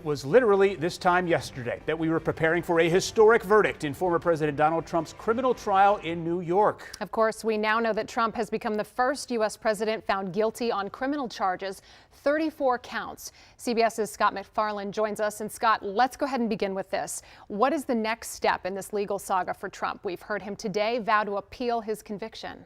It was literally this time yesterday that we were preparing for a historic verdict in former President Donald Trump's criminal trial in New York. Of course, we now know that Trump has become the first U.S. president found guilty on criminal charges, 34 counts. CBS's Scott MacFarlane joins us. And Scott, let's go ahead and begin with this. What is the next step in this legal saga for Trump? We've heard him today vow to appeal his conviction.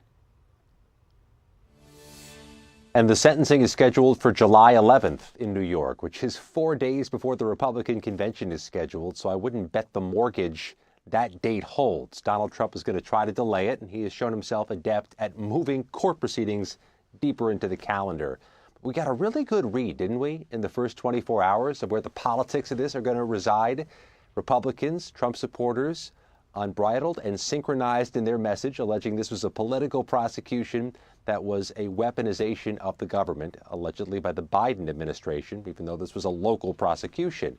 And the sentencing is scheduled for July 11th in New York, which is 4 days before the Republican convention is scheduled. So I wouldn't bet the mortgage that date holds. Donald Trump is going to try to delay it, and he has shown himself adept at moving court proceedings deeper into the calendar. We got a really good read, didn't we, in the first 24 hours of where the politics of this are going to reside. Republicans, Trump supporters, unbridled and synchronized in their message, alleging this was a political prosecution that was a weaponization of the government, allegedly by the Biden administration, even though this was a local prosecution.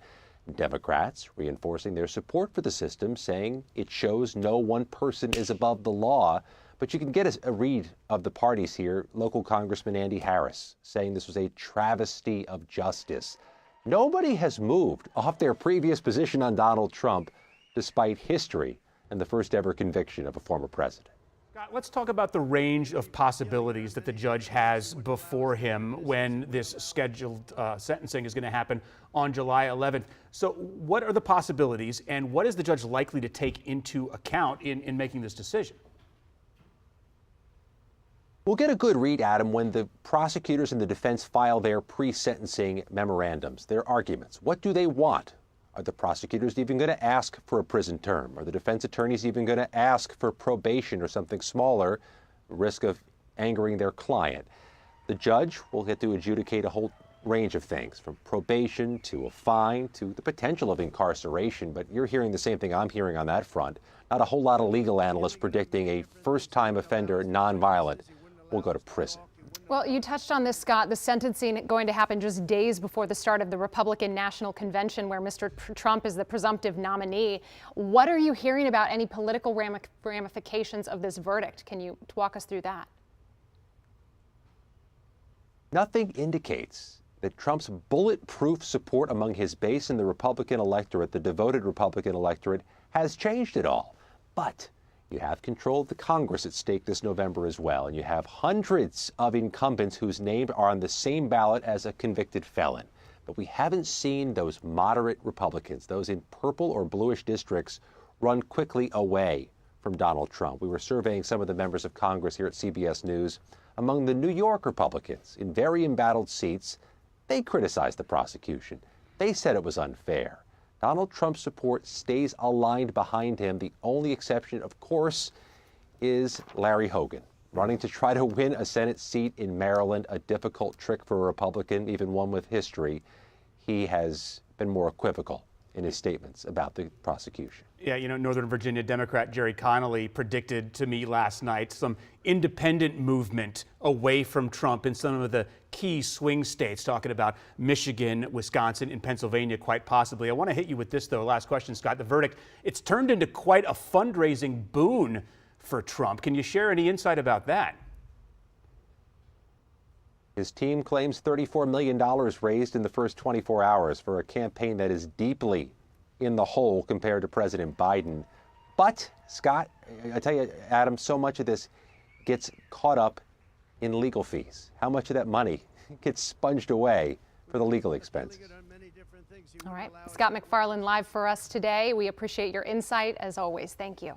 Democrats reinforcing their support for the system, saying it shows no one person is above the law. But you can get a read of the parties here. Local Congressman Andy Harris saying this was a travesty of justice. Nobody has moved off their previous position on Donald Trump, despite history and the first ever conviction of a former president. Scott, let's talk about the range of possibilities that the judge has before him when this scheduled sentencing is going to happen on July 11th. So what are the possibilities, and what is the judge likely to take into account in making this decision? We'll get a good read, Adam, when the prosecutors and the defense file their pre-sentencing memorandums, their arguments. What do they want? Are the prosecutors even going to ask for a prison term? Are the defense attorneys even going to ask for probation or something smaller, risk of angering their client? The judge will get to adjudicate a whole range of things, from probation to a fine to the potential of incarceration. But you're hearing the same thing I'm hearing on that front. Not a whole lot of legal analysts predicting a first-time offender, nonviolent, will go to prison. Well, you touched on this, Scott, the sentencing going to happen just days before the start of the Republican National Convention, where Mr. Trump is the presumptive nominee. What are you hearing about any political ramifications of this verdict? Can you walk us through that? Nothing indicates that Trump's bulletproof support among his base in the Republican electorate, the devoted Republican electorate, has changed at all. But you have control of the Congress at stake this November as well, and you have hundreds of incumbents whose names are on the same ballot as a convicted felon. But we haven't seen those moderate Republicans, those in purple or bluish districts, run quickly away from Donald Trump. We were surveying some of the members of Congress here at CBS News. Among the New York Republicans in very embattled seats, they criticized the prosecution. They said it was unfair. Donald Trump's support stays aligned behind him. The only exception, of course, is Larry Hogan, running to try to win a Senate seat in Maryland, a difficult trick for a Republican, even one with history. He has been more equivocal in his statements about the prosecution. Yeah, you know, Northern Virginia Democrat Jerry Connolly predicted to me last night some independent movement away from Trump in some of the key swing states, talking about Michigan, Wisconsin, and Pennsylvania, quite possibly. I want to hit you with this, though. Last question, Scott. The verdict, it's turned into quite a fundraising boon for Trump. Can you share any insight about that? His team claims $34 million raised in the first 24 hours for a campaign that is deeply in the hole compared to President Biden. But, Scott, I tell you, Adam, so much of this gets caught up in legal fees. How much of that money gets sponged away for the legal expenses? All right. Scott MacFarlane live for us today. We appreciate your insight as always. Thank you.